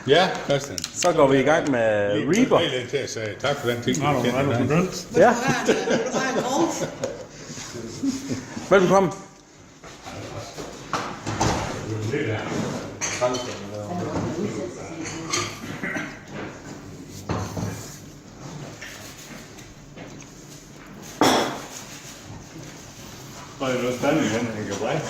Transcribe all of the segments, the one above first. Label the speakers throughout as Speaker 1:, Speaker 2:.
Speaker 1: Ja, Christian.
Speaker 2: Så går vi i gang med Reaper.
Speaker 1: Lige til at sige tak for den ting,
Speaker 3: Har du begyndt?
Speaker 2: Ja. Velkommen.
Speaker 3: Og det er noget spændende, hvordan han kan brække.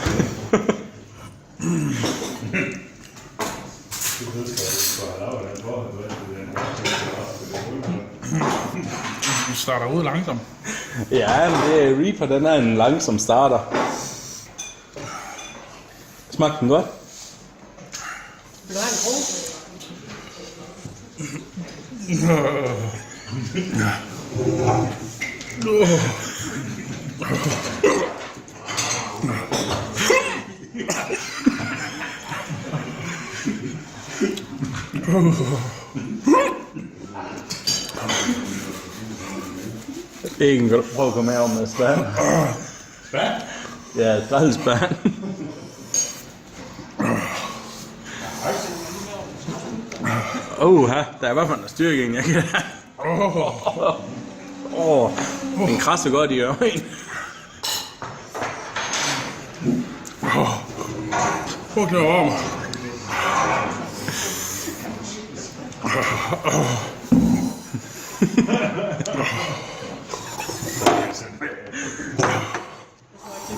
Speaker 3: Du starter ud langsomt.
Speaker 2: Ja, men det er Reaper, den er en langsom starter. Smagte den godt?
Speaker 4: Vil du have en krog?
Speaker 2: Ingen kan prøve at komme her med spand.
Speaker 1: Spand?
Speaker 2: Ja, skraldespand. Der er i hvert fald en styrke ind, jeg kan. Den krasser godt i øjnene.
Speaker 3: Fuck det om.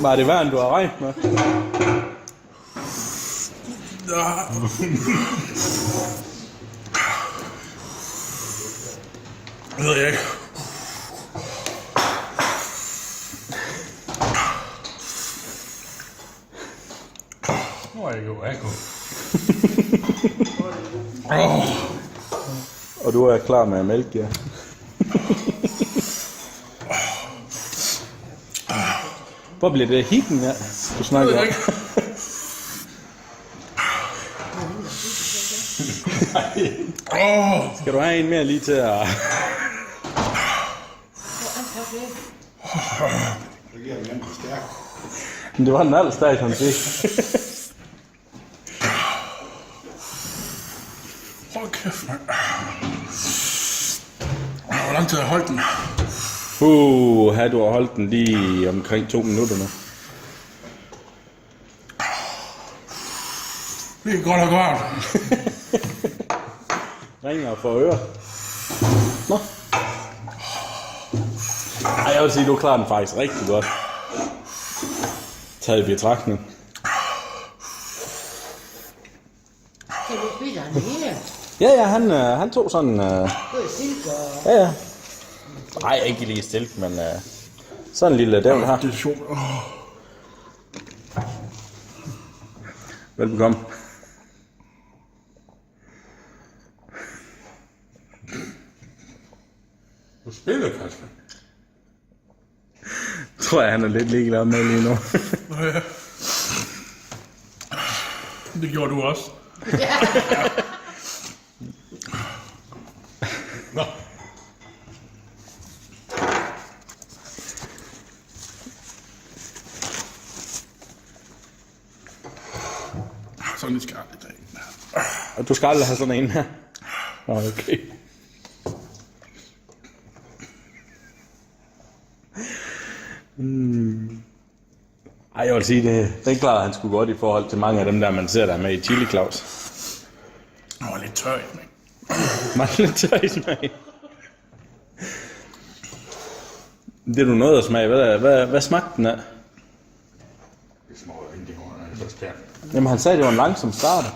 Speaker 2: Var det værd, end du har regnet med?
Speaker 3: Det ved jeg ikke. Nu er jeg jo akku.
Speaker 2: Og du er klar med at mælke, ja. Hvor bliver det hikken her, du snakker om? Skal du have en mere lige til at... Men det var den allerstærk, han fik.
Speaker 3: Hold kæft, mand. Hvor lang tid har jeg holdt den?
Speaker 2: Du har holdt den lige omkring 2 minutter nu.
Speaker 3: Det er godt og godt.
Speaker 2: Ringer for øre. Nå. Ej, jeg vil sige, du klarer den faktisk rigtig godt. Taget i betragtning.
Speaker 4: Kan du spise han hele?
Speaker 2: Ja, han tog sådan...
Speaker 4: Det er silke og...
Speaker 2: Ja. Nej, ikke lige stilk, men sådan en lille dævn her.
Speaker 3: Det er sjovt.
Speaker 2: Velbekomme.
Speaker 1: Du spiller, Christian.
Speaker 2: Tror jeg, han er lidt ligeglad med lige nu.
Speaker 3: Ja. Det gjorde du også.
Speaker 1: Nå.
Speaker 3: Sådan et skarpt i dag.
Speaker 2: Og du skal aldrig have sådan en her. Okay. Ej, jeg vil sige, den klarede han sgu godt i forhold til mange af dem der, man ser der med i Chili Claus.
Speaker 3: Det var lidt tør i smag.
Speaker 2: Meget lidt tør i smag. Det er du noget at smage. Hvad smagte den af?
Speaker 1: Det smager rigtig godt, så stærkt.
Speaker 2: Jamen, han sagde, det var en langsom starter.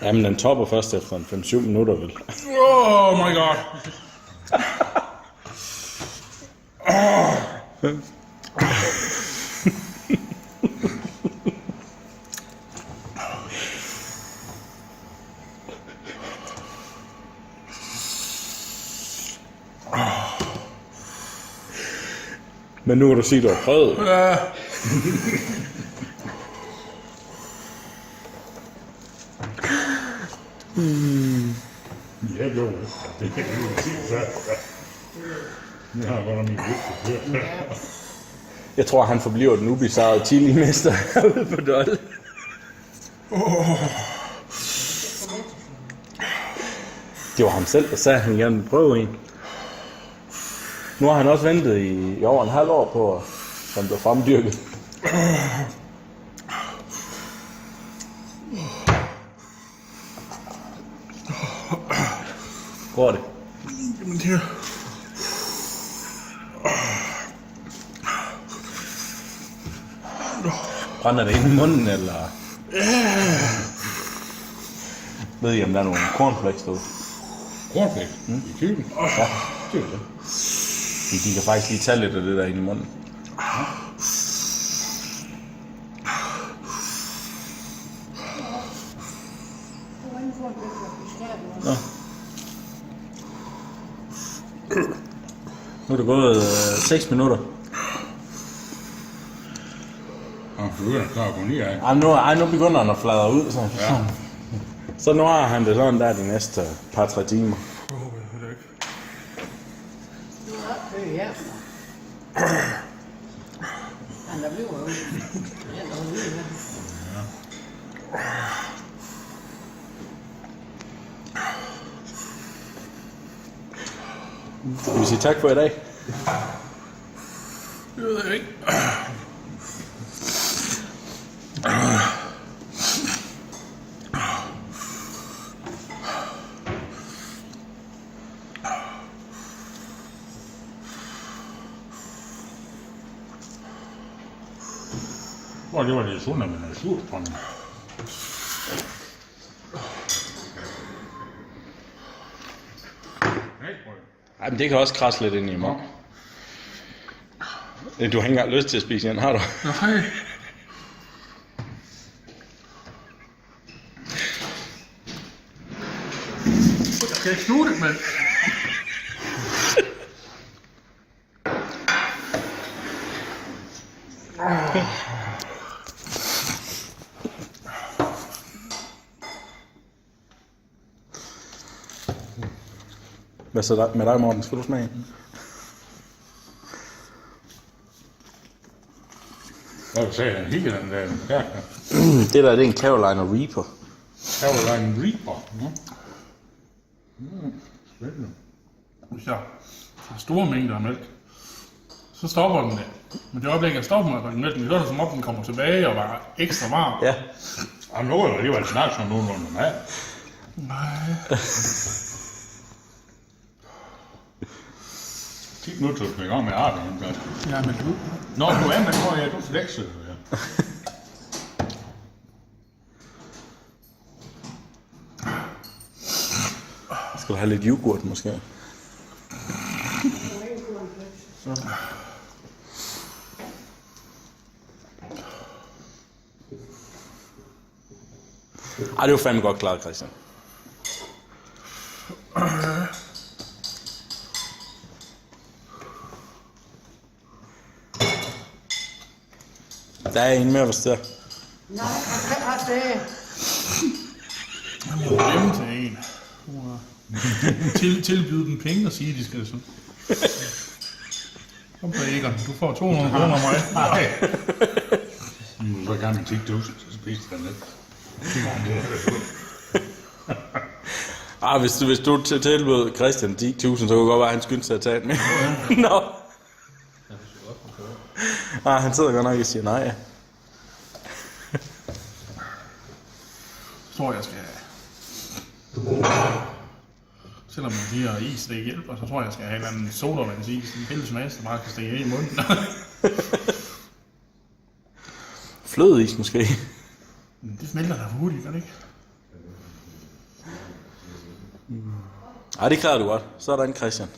Speaker 2: Jamen, den topper først efter en 5-7 minutter, vel?
Speaker 3: Oh my god.
Speaker 2: Men nu kan du sige, at du har prøvet.
Speaker 3: Ja.
Speaker 1: Ja, jo. Det er jo fint, så. Jeg har godt nok min lyst til det.
Speaker 2: Jeg tror, han forbliver den ubesejrede chili-mester herude på Dolle. Det var ham selv, der sagde, at han gerne ville prøve en. Nu har han også ventet i over en halv år på, at han bliver fremdyrket. Går det?
Speaker 3: Jamen det
Speaker 2: Brænder det ind i munden, eller? Ved I, om der er nogle cornflakes derude?
Speaker 1: Cornflakes i kylen.
Speaker 2: Ja, det er det. De kan faktisk lige tage lidt af det der ind i munden. Nå. Nu er det gået 6 minutter.
Speaker 1: Og du begynder snart at gå ned af.
Speaker 2: Nu begynder han at fladre ud. Så.
Speaker 1: Ja.
Speaker 2: Så nu har han det sådan der de næste par 3 timer.
Speaker 4: Nu er det her. Han der bliver jo. Ja, der er ude her.
Speaker 2: Skal vi sige tak for i dag?
Speaker 3: Det ved jeg ikke.
Speaker 1: Hvor det var det sundt, men det er surstrømmen.
Speaker 2: Ej, men det kan også krasse lidt ind i mig. Du har ikke engang lyst til at spise igen, har du?
Speaker 3: Nej. Jeg skal ikke slutte, mand.
Speaker 2: Hvad så med dig, Morten? Skal du smage?
Speaker 1: Hvad sagde han? Hikke den der. Ja.
Speaker 2: Det der, det er en Carolina Reaper.
Speaker 1: Carolina Reaper. Spændende.
Speaker 3: Hvis jeg har store mængder af mælk, så stopper den det. Men det øjeblik, jeg stopper med at drikke mælk, så er det som om, den kommer tilbage og var ekstra varm.
Speaker 2: Ja.
Speaker 1: Jamen, nu er det alligevel snart som nogenlunde normalt.
Speaker 3: Nej.
Speaker 1: 10 minutter, så er i gang med at arbejde.
Speaker 3: Jeg er meldt ud.
Speaker 1: Nå, du er med, hvor jeg er flexet. Ja.
Speaker 2: Skal du have lidt yoghurt måske? Ej, det var fandme godt klaret, Christian. Der er en mere, hvis det er.
Speaker 4: Nej, jeg kan også det.
Speaker 3: Jeg må glemme til en. Tilbyde dem penge og sige, at de skal sådan. Kom på Egon, du får 200 kroner af mig. Nej.
Speaker 1: Så gerne med 10.000, så spiser den lidt.
Speaker 2: Hvis du tilbød Christian 10.000, så kunne det godt være, at han skyndte sig at tage den med. Nå. Han sidder godt nok og siger nej.
Speaker 3: Jeg tror, jeg skal... Selvom man siger, at is det ikke hjælper, så tror jeg, jeg skal have en eller anden sodavandsis, en pillesmads, der bare kan stikke i munden.
Speaker 2: Flødeis måske.
Speaker 3: Det smelter da hurtigt, gør det ikke?
Speaker 2: Ej, det klarer du godt. Sådan, Christian.